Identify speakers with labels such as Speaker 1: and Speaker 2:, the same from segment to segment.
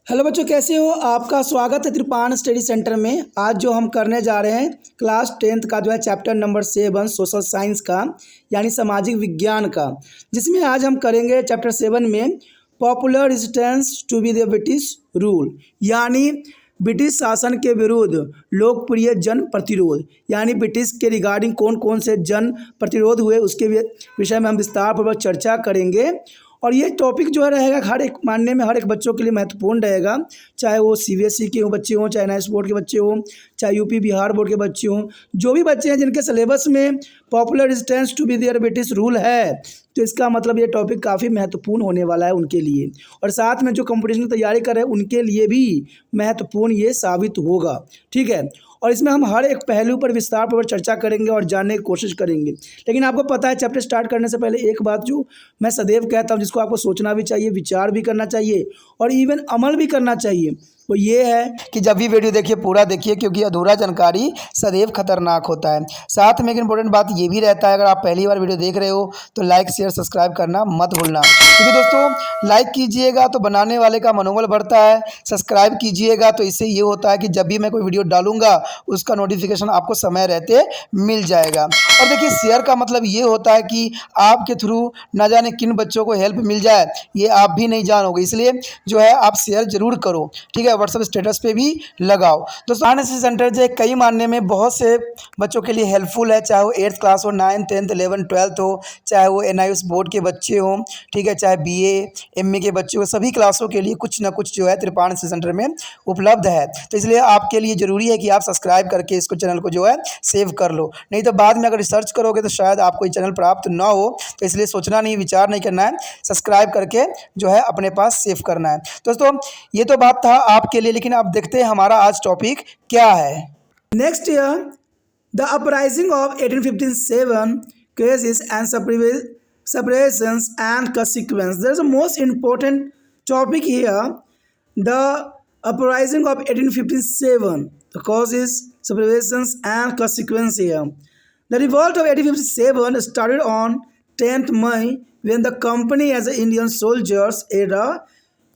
Speaker 1: Hello बच्चों, कैसे हो? आपका स्वागत है त्रिपान स्टडी सेंटर में। आज जो हम करने जा रहे हैं क्लास 10th का जो है चैप्टर नंबर 7 सोशल साइंस का, यानी सामाजिक विज्ञान का, जिसमें आज हम करेंगे चैप्टर 7 में popular resistance to be the British rule, यानी ब्रिटिश शासन के विरुद्ध लोकप्रिय जन प्रतिरोध, यानी ब्रिटिश के रिगार्डिंग कौन कौन से जन प्रतिरोध हुए उसके विषय में हम विस्तारपूर्वक चर्चा करेंगे। और ये टॉपिक जो है रहेगा हर एक मानने में हर एक बच्चों के लिए महत्वपूर्ण रहेगा, चाहे वो सीबीएसई के बच्चे हों, चाहे एनआईएस बोर्ड के बच्चे हों, चाहे यूपी बिहार बोर्ड के बच्चे हों। जो भी बच्चे हैं जिनके सिलेबस में popular resistance to be their British rule है, तो इसका मतलब ये टॉपिक काफ़ी महत्वपूर्ण होने वाला है उनके लिए, और साथ में जो कंपटीशन की तैयारी कर रहे हैं उनके लिए भी महत्वपूर्ण ये साबित होगा। ठीक है, और इसमें हम हर एक पहलू पर विस्तारपूर्वक चर्चा करेंगे और जानने की कोशिश करेंगे। लेकिन आपको पता है, चैप्टर स्टार्ट करने से पहले एक बात जो मैं सदैव कहता हूँ, जिसको आपको सोचना भी चाहिए, विचार भी करना चाहिए और इवन अमल भी करना चाहिए, वो ये है कि जब भी वीडियो देखिए पूरा देखिए, क्योंकि अधूरा जानकारी सदैव खतरनाक होता है। साथ में एक इंपॉर्टेंट बात ये भी रहता है, अगर आप पहली बार वीडियो देख रहे हो तो लाइक शेयर सब्सक्राइब करना मत भूलना, क्योंकि दोस्तों लाइक कीजिएगा तो बनाने वाले का मनोबल बढ़ता है, सब्सक्राइब कीजिएगा तो इससे ये होता है कि जब भी मैं कोई वीडियो डालूंगा उसका नोटिफिकेशन आपको समय रहते मिल जाएगा। और देखिए, शेयर का मतलब ये होता है कि आपके थ्रू ना जाने किन बच्चों को हेल्प मिल जाए, ये आप भी नहीं जानोगे, इसलिए जो है आप शेयर जरूर करो। ठीक है, व्हाट्सएप स्टेटस पे भी लगाओ। दोस्तों एनएसएस सेंटर जो कई मानने में बहुत से बच्चों के लिए हेल्पफुल है, चाहे वो 8th क्लास हो, 9th 10th 11th 12th हो, चाहे वो एनआईएस बोर्ड के बच्चे हों, ठीक है, चाहे बीए एमए के बच्चे हो, सभी क्लासों के लिए कुछ ना कुछ जो है त्रिपान सेंटर में उपलब्ध है। तो इसलिए आपके लिए ज़रूरी है कि आप सब्सक्राइब करके इसको चैनल को जो है सेव कर लो, नहीं तो बाद में अगर रिसर्च करोगे तो शायद आपको ये चैनल प्राप्त ना हो। तो इसलिए सोचना नहीं, विचार नहीं करना है, सब्सक्राइब करके जो है अपने पास सेव करना है। दोस्तों ये तो बात था आपके लिए, लेकिन आप देखते हैं हमारा आज टॉपिक क्या है। Next year the uprising of 1857 cases and separations and consequences. There is a most important topic here, the uprising of 1857, the causes, separations and consequences here. The revolt of 1857 started on 10th May when the company as the Indian soldiers era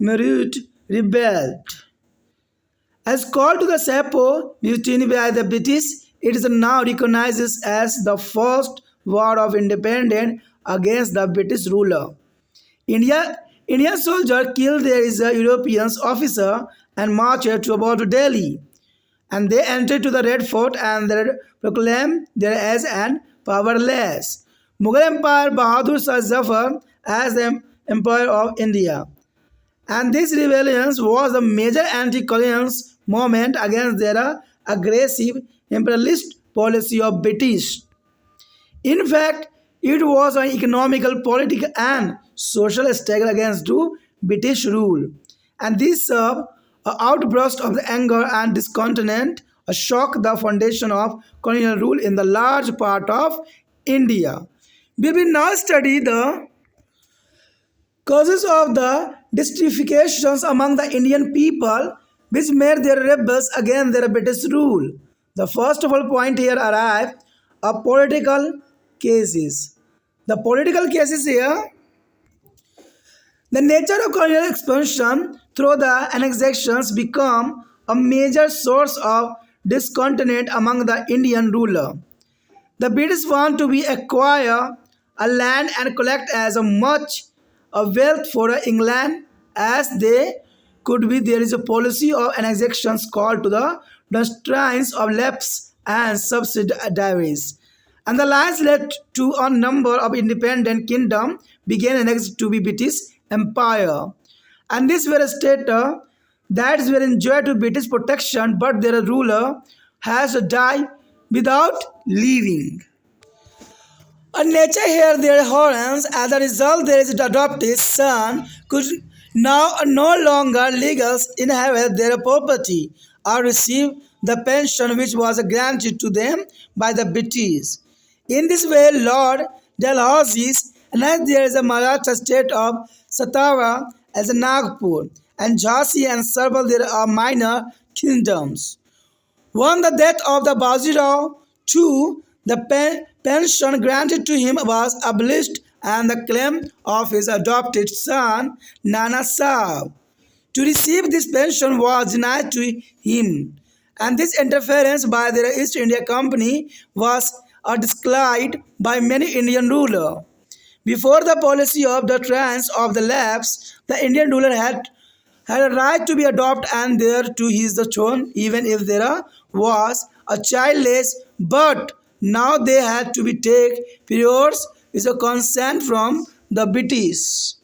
Speaker 1: merit rebelled. As called to the Sapporo mutiny by the British, it is now recognized as the first war of independence against the British ruler. Indian soldiers killed their European officer and marched toward Delhi, and they entered to the Red Fort and they proclaimed their as an powerless. Mughal Empire Bahadur Shah Zafar as the Emperor of India. And this rebellion was a major anti-colonial movement against their aggressive imperialist policy of British. In fact, it was an economical, political and social struggle against British rule. And this served an outburst of the anger and discontent, shocked the foundation of colonial rule in the large part of India. We will now study the causes of the disunifications among the Indian people which made their rebels against their British rule. The first of all point here arrive are political cases. The political cases here, the nature of colonial expansion through the annexations become a major source of discontent among the Indian ruler. The British want to be acquire a land and collect as much of wealth for England as they could be. There is a policy of annexations called to the doctrines of lapse and subsidiaries, and the lines led to a number of independent kingdoms began annexed to be British Empire, and these were states that were enjoyed to British protection, but their ruler has died without leaving. A nature here their horns, as a result there is adopted son could now no longer legal inherit their property or receive the pension which was granted to them by the British. In this way, Lord Dalhousie annexed there is a Maratha state of Satara as a Nagpur, and Jhansi and several there are minor kingdoms. On the death of the Bajirao II, the pension granted to him was abolished and the claim of his adopted son Nana Sahib To receive this pension was denied to him, and this interference by the East India Company was disliked by many Indian rulers. Before the policy of the trans of the lapse, the Indian ruler had a right to be adopted and there to his the throne, even if there was a childless, but now they had to be take periods with a consent from the British.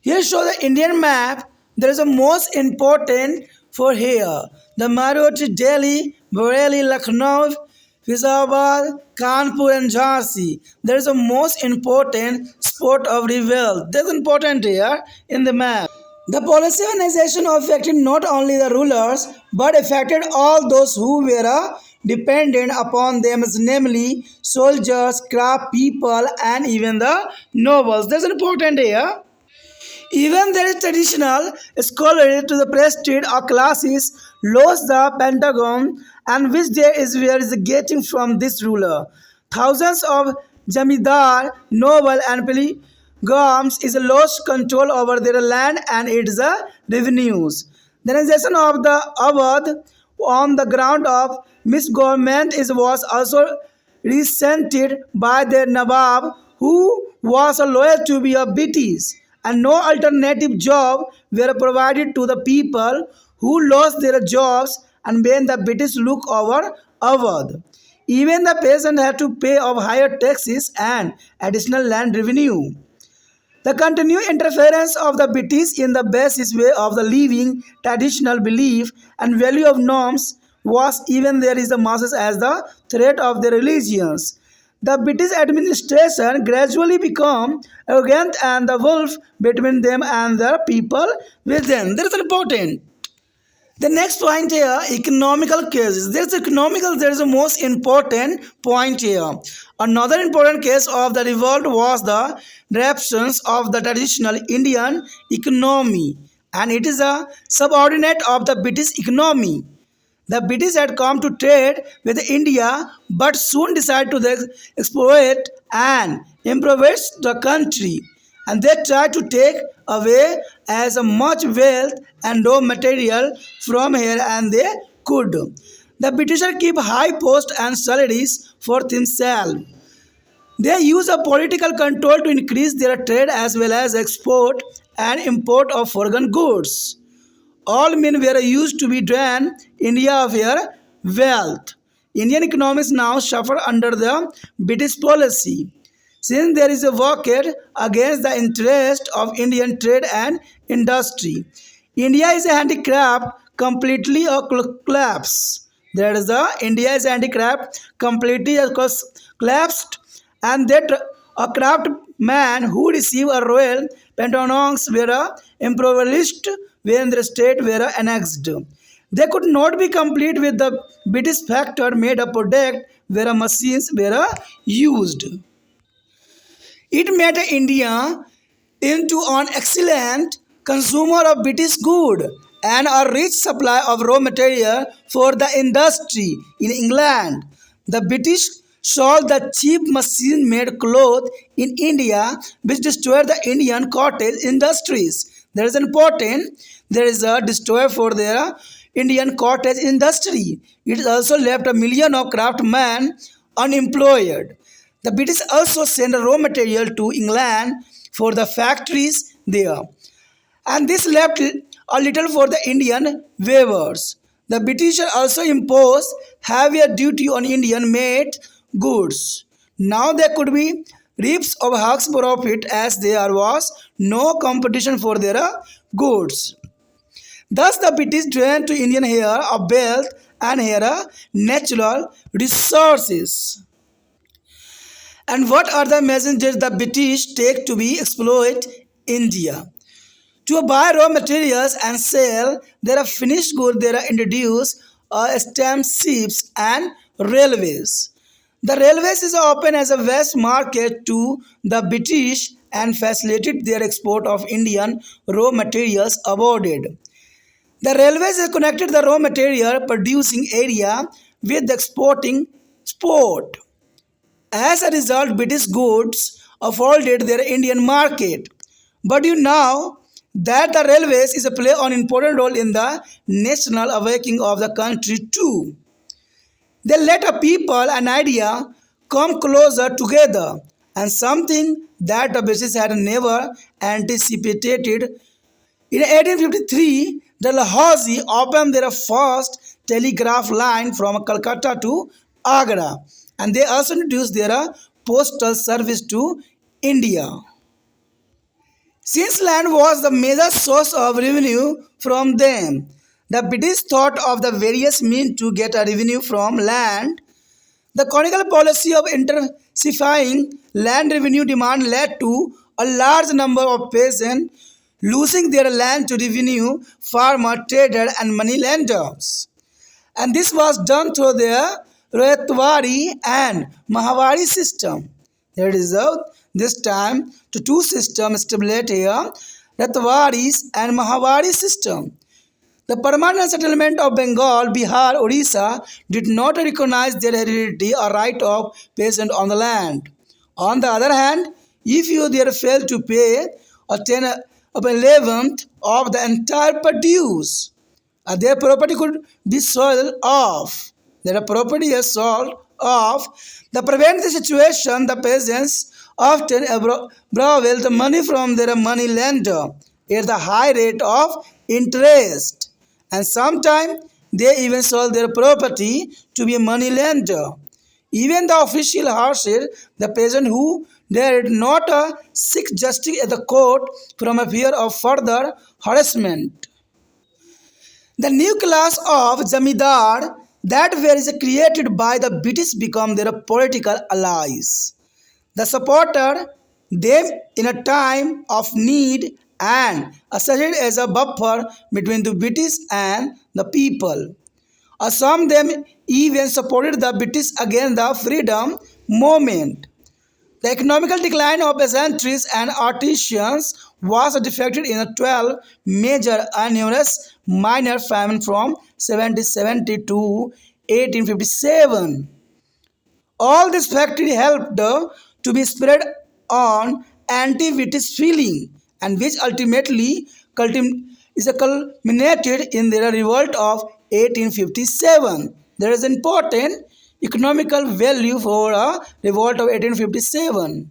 Speaker 1: Here show the Indian map. There is a most important for here. The Maruti, Delhi, Bareilly, Lucknow, Fizabad, Kanpur and Jhansi. There is a most important spot of revolt. That's important here in the map. The policy organization affected not only the rulers but affected all those who were dependent upon them, namely soldiers, craft people, and even the nobles. That's important here. Even there is traditional scholarship to the prestige or classes lost the Pentagon and which there is where is getting from this ruler. Thousands of Jamidar, noble and pilgrims is lost control over their land and its revenues. The organization of the Awadh on the ground of misgovernment was also resented by their Nawab who was loyal to be a British and no alternative job were provided to the people who lost their jobs and when the British look over Awadh. Even the peasant had to pay of higher taxes and additional land revenue. The continued interference of the British in the basis way of the living, traditional belief and value of norms was even there is the masses as the threat of their religions. The British administration gradually became arrogant and the wolf between them and the people within. That is important. The next point here, economical cases. There is a most important point here. Another important case of the revolt was the disruptions of the traditional Indian economy, and it is a subordinate of the British economy. The British had come to trade with India but soon decided to exploit and improvise the country and they tried to take away as much wealth and raw material from here and they could. The British keep high posts and salaries for themselves. They use a political control to increase their trade as well as export and import of foreign goods. All men were used to be drain India of their wealth. Indian economics now suffer under the British policy. Since there is a market against the interest of Indian trade and industry, India is a handicraft completely collapsed. There is the India is a handicraft completely collapsed, and that a craftsman who received a royal pensionings were impoverished when the state were annexed. They could not be complete with the British factor made a product where machines were used. It made India into an excellent consumer of British good and a rich supply of raw material for the industry in England. The British sold the cheap machine-made cloth in India which destroyed the Indian cottage industries. There is important. There is a destroyer for their Indian cottage industry. It also left a million of craftsmen unemployed. The British also sent raw material to England for the factories there. And this left a little for the Indian weavers. The British also imposed heavier duty on Indian made goods. Now there could be reaps of huge profit as there was no competition for their goods. Thus the British drained to Indian here of wealth and here natural resources. And what are the measures the British take to be exploit India? To buy raw materials and sell their finished goods, they are introduced stamp ships and railways. The railways is open as a vast market to the British and facilitated their export of Indian raw materials awarded. The railways connected the raw material producing area with the exporting sport. As a result, British goods afforded their Indian market. But you now that the railways is a play an important role in the national awakening of the country too. They let a people an idea come closer together and something that the British had never anticipated. In 1853, Dalhousie opened their first telegraph line from Calcutta to Agra, and they also introduced their postal service to India. Since land was the major source of revenue from them, the British thought of the various means to get a revenue from land. The colonial policy of intensifying land revenue demand led to a large number of peasants losing their land to revenue farmer, trader, and moneylenders. And this was done through the Royatwari and Mahavari system. There is this time the two systems established here, Ratwaris and Mahavari system. The permanent settlement of Bengal, Bihar, Orissa did not recognize their heredity or right of peasant on the land. On the other hand, if you there fail to pay a 11th of the entire produce, their property could be sold off. Their property is sold off. To prevent the situation, the peasants often borrow the money from their money lender at the high rate of interest, and sometimes they even sold their property to be a money lender. Even the official harsher the peasant who dared not seek justice at the court from a fear of further harassment. The new class of Zamidar that were created by the British become their political allies. The supported them in a time of need and acted as a buffer between the British and the people. Some of them even supported the British against the freedom movement. The economical decline of peasantries and artisans was reflected in the 12 major and numerous minor famines from 1770 to 1857. All this factory helped to be spread on anti-British feeling, and which ultimately culminated in the revolt of 1857. There is important economical value for a revolt of 1857.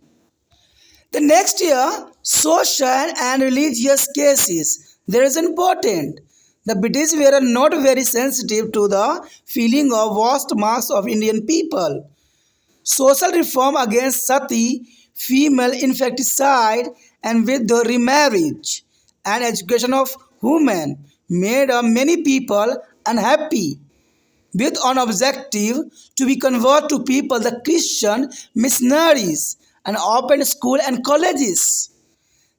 Speaker 1: The next year, social and religious cases. There is important. The British were not very sensitive to the feeling of vast mass of Indian people. Social reform against sati, female infanticide, and with the remarriage and education of women made many people unhappy. With an objective to be convert to people the Christian missionaries and open school and colleges.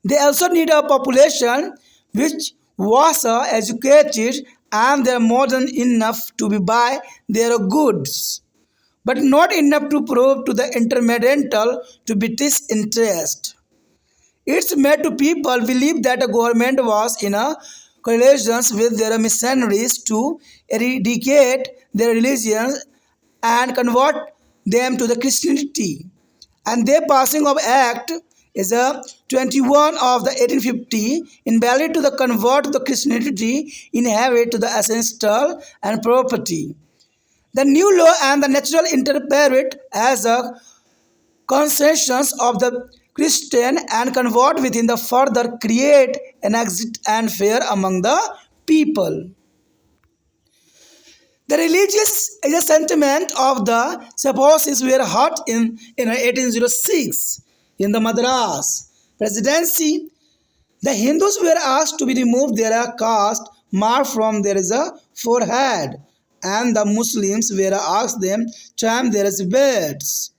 Speaker 1: They also need a population which was educated and they are more than enough to be buy their goods, but not enough to prove to the intermediatal to British interest. It's made to people believe that the government was in a coalition with their missionaries to eradicate their religion and convert them to the Christianity. And their passing of Act is a 21 of the 1850 invalid to the convert the Christianity inherit to the ancestral and property. The new law and the natural interpret as a concessions of the Christian and convert within the further create an exit and fear among the people. The religious sentiment of the Sepoys were hot in 1806 in the Madras presidency. The Hindus were asked to be remove their caste mark from their forehead, and the Muslims were asked them trim their beards.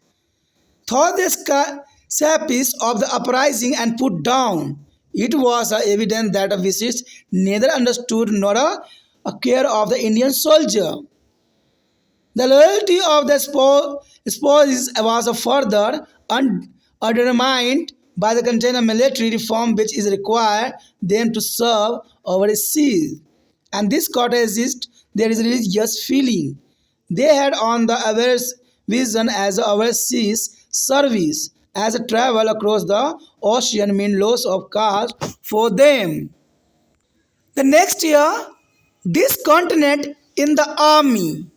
Speaker 1: Though the sapies of the uprising and put down, it was evident that the British neither understood nor care of the Indian soldier. The loyalty of the spoils was further undermined by the container military reform which is required them to serve overseas. And this coexist there is religious feeling. They had on the average vision as overseas service as a travel across the ocean mean loss of caste for them. The next year, discontent in the army.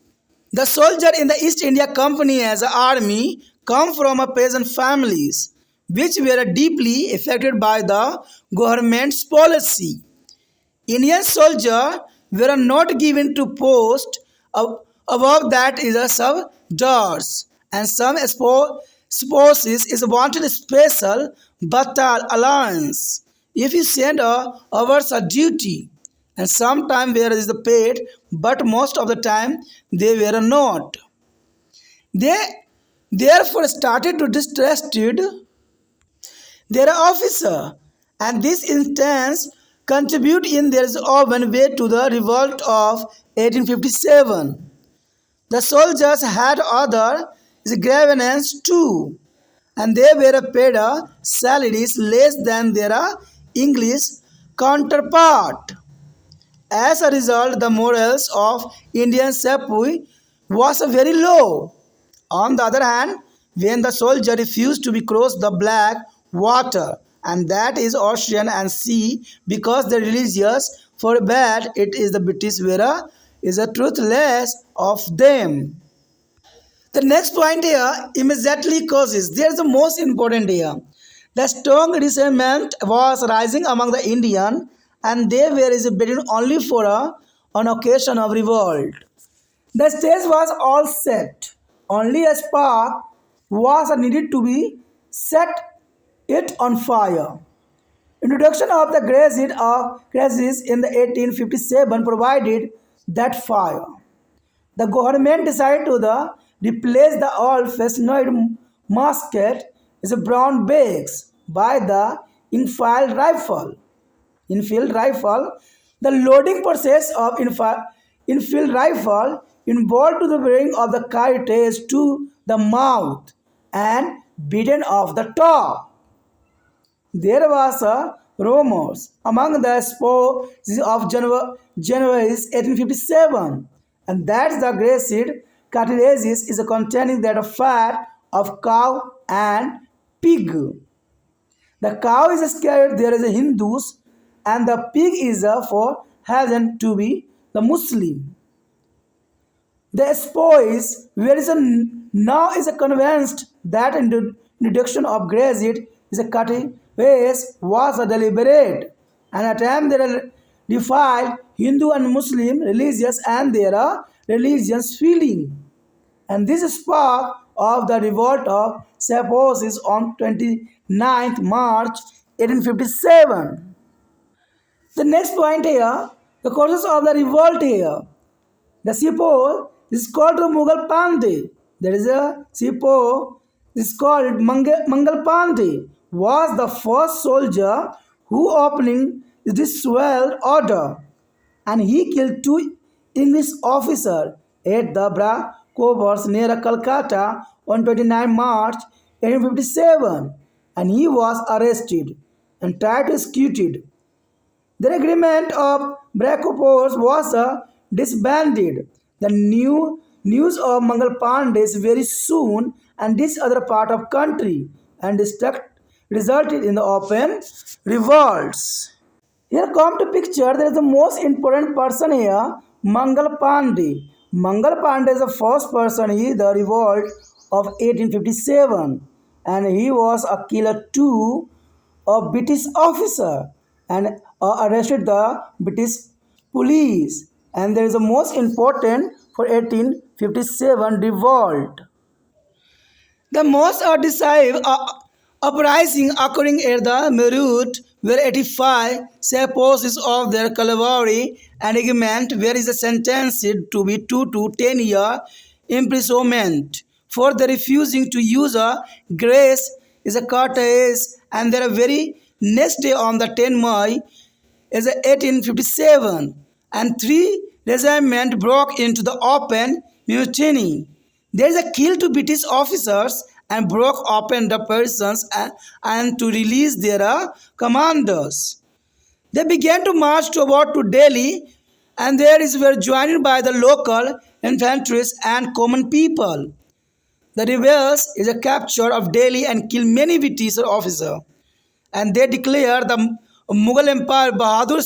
Speaker 1: The soldier in the East India Company as an army come from a peasant families which were deeply affected by the government's policy. Indian soldiers were not given to post above that is a subjars and some spouses is wanted special batal allowance if you send hours of duty and sometimes where is the paid but most of the time they were not. They therefore started to distrusted their officer, and this instance contribute in their own way to the revolt of 1857. The soldiers had other grievances too, and they were paid salaries less than their English counterpart. As a result, the morals of Indian sepoy was very low. On the other hand, when the soldier refused to be cross the black water, and that is ocean and sea, because the religious forbade it is the British were is a truthless of them. The next point here immediately causes. There is the most important here. The strong resentment was rising among the Indian, and they were beaten only for an occasion of revolt. The stage was all set. Only a spark was needed to be set it on fire. Introduction of the crisis in the 1857 provided that fire. The government decided to replace the old fashioned musket is a brown bags by the infield rifle. Infield rifle, the loading process of infield rifle involved to the bring of the cartridge to the mouth and beaten off the top. There was a rumors among the spouses of January 1857, and that the grey seed cartilages is containing that fat of cow and pig. The cow is scared there is a Hindus, and the pig is for hasn't to be the Muslim. The spoils where is a now is a convinced that introduction of grazed is a cutting ways was a deliberate and attempt that defiled Hindu and Muslim religious and their religious feeling. And this spark of the revolt of Sapos is on 29th March 1857. The next point here, the causes of the revolt here. The Sipo is called the Mughal Pandey. There is a Sipo is called Mangal Pandey was the first soldier who opening this swell order and he killed two English officers at the Bra Covers near Calcutta on 29 March 1857 and he was arrested and tried to executed. The regiment of Bracopores was disbanded. The new news of Mangal Pandey's very soon and this other part of country and resulted in the open revolts. Here come to picture, there is the most important person here, Mangal Pandey. Mangal Pandey is the first person in the revolt of 1857 and he was a killer too, a British officer and arrested the British police. And there is the most important for 1857 revolt. The most decisive uprising occurring at the Meerut where 85 sepoys of their cavalry and regiment where is sentenced to be 2 to 10 year imprisonment for the refusing to use a grace is a cartage and their very next day on the 10 May is 1857 and three regiments broke into the open mutiny. There is a kill to British officers and broke open the persons and to release their commanders. They began to march toward to Delhi and there is were joined by the local infantry and common people. The rebels is a capture of Delhi and kill many British officers, and they declare the Mughal Empire Bahadur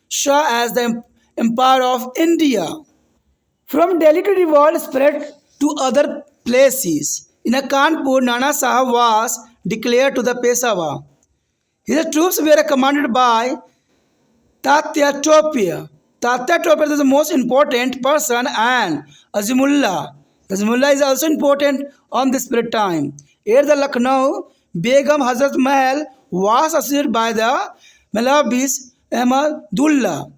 Speaker 1: Shah as the Empire of India. From Delhi to revolt spread to other places. In a Kanpur, Nana Sahib was declared to the Peshawar. His troops were commanded by Tatya Tope. Tatya Tope is the most important person and Azimullah. Azimullah is also important on this period time. At the Lucknow, Begum Hazrat Mahal was assassinated by the Malabis Ahmadullah.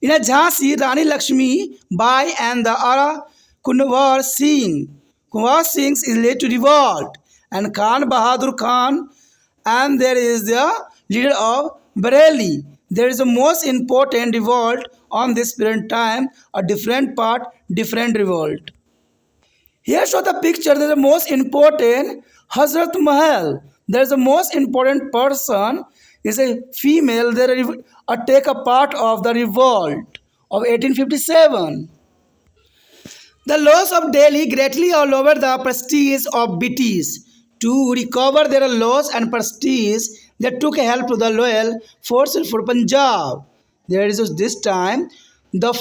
Speaker 1: In a Jhansi, Rani Lakshmi Bai and the Ara Kunwar Singh. Kunwar Singh is led to revolt, and Khan Bahadur Khan, and there is the leader of Bareilly. There is the most important revolt on this period time, a different part, different revolt. Here show the picture. There is the most important Hazrat Mahal. There is the most important person is a female. There take a part of the revolt of 1857. The loss of Delhi greatly lowered the prestige of British. To recover their loss and prestige, they took help to the loyal forces for Punjab. There is this time the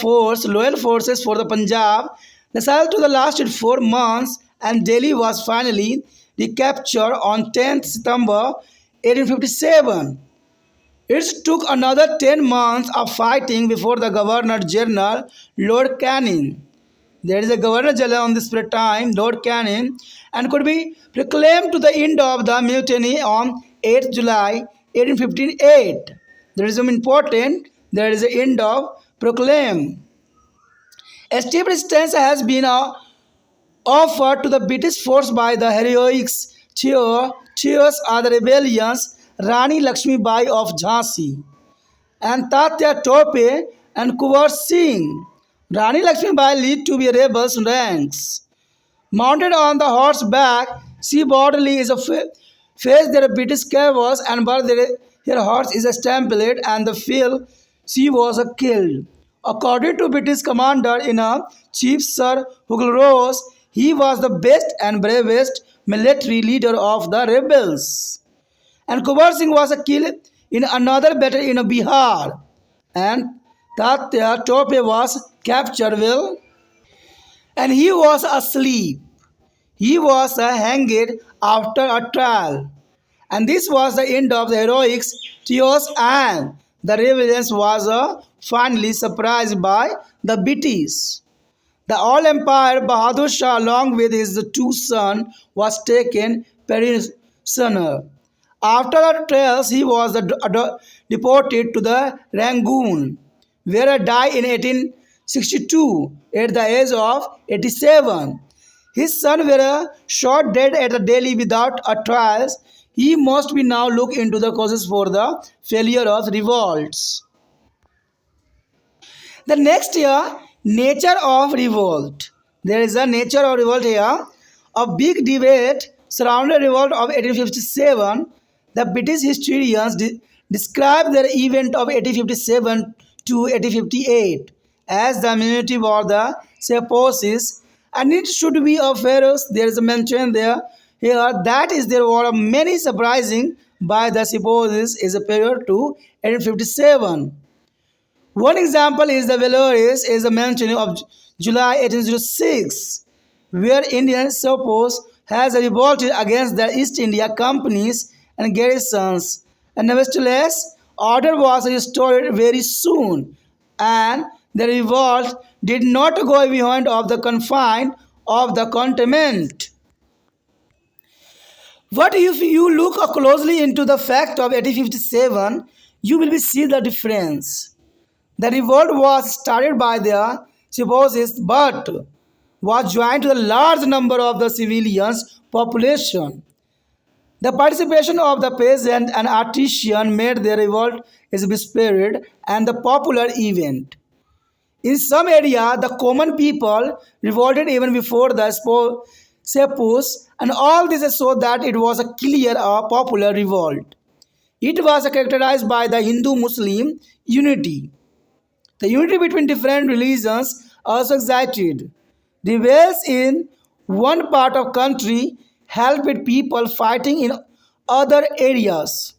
Speaker 1: loyal forces for the Punjab. The assault to the lasted 4 months, and Delhi was finally recaptured on 10th September 1857. It took another 10 months of fighting before the Governor General Lord Canning. There is a Governor General on this time, Lord Canning, and could be proclaimed to the end of the mutiny on 8th July 1858. There is some important, there is the end of proclaim. A steep resistance has been offered to the British force by the heroics cheers are the rebellions Rani Lakshmi Bai of Jhansi and Tatya Tope and Kunwar Singh. Rani Lakshmi Bai lead to be rebels ranks. Mounted on the horseback, she boldly is a face their British cavalry and but her horse is a stampede and the field she was killed. According to British commander in a chief Sir Hugh Ross, he was the best and bravest military leader of the rebels. And Kunwar Singh was killed in another battle in Bihar. And Tatya Tope was captured well, and he was asleep. He was hanged after a trial. And this was the end of the heroics trios, and the rebellion was finally surprised by the British. The all empire Bahadur Shah along with his 2 sons was taken prisoner. After the trials, he was deported to the Rangoon, where he died in 1862 at the age of 87. His sons were shot dead at Delhi without a trial. He must be now look into the causes for the failure of revolts. The next year, nature of revolt. There is a nature of revolt here. A big debate surrounded revolt of 1857. The British historians describe the event of 1857 to 1858 as the immunity for the supposed, and it should be a pharaohs. There is a mention there here that is there were many surprising by the supposes is a period to 1857. One example is the Veloris is a mention of July 1806, where Indian suppose has revolted against the East India companies and garrisons, and nevertheless order was restored very soon, and the revolt did not go beyond of the confine of the continent. But if you look closely into the fact of 1857, you will see the difference. The revolt was started by the supposes but was joined to the large number of the civilians population. The participation of the peasant and artisan made the revolt is whispered and the popular event. In some area, the common people revolted even before the suppose, and all this is so that it was a clear popular revolt. It was characterized by the Hindu-Muslim unity. The unity between different religions also existed. Rebels in one part of country helped people fighting in other areas.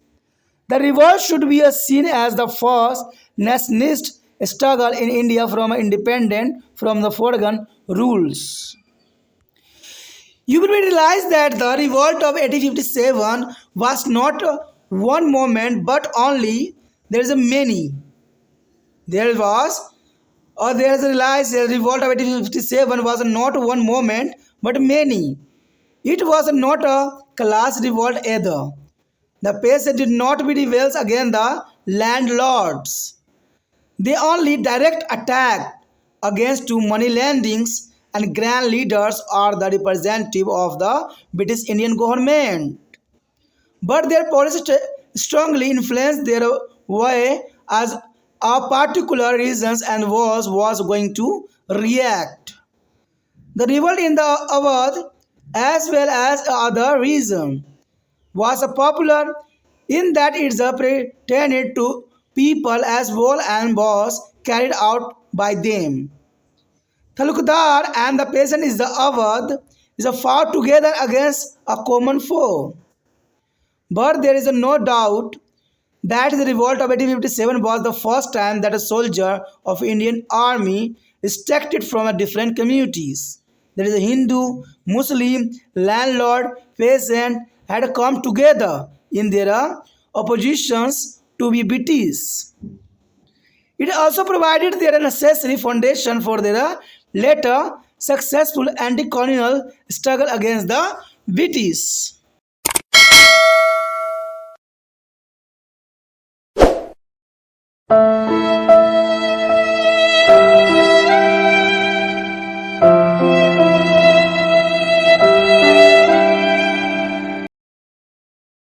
Speaker 1: The revolt should be seen as the first nationalist struggle in India from independent from the foreign rules. You will realize that the revolt of 1857 was not one moment but only there is a many. There was or there is realized the revolt of 1857 was not one moment but many. It was not a class revolt either. The peasants did not be rebels against the landlords. They only direct attack against two money lendings and grand leaders are the representative of the British Indian government. But their policy strongly influenced their way as a particular regions and was going to react. The revolt in the Awadh as well as other regions was popular in that it pretended to people as well and was carried out by them. Talukdar and the peasant is the Awadh is a fought together against a common foe. But there is no doubt that the revolt of 1857 was the first time that a soldier of Indian army extracted from different communities. There is a Hindu, Muslim, landlord, peasant had come together in their oppositions to be British. It also provided their necessary foundation for their later successful anti-colonial struggle against the British.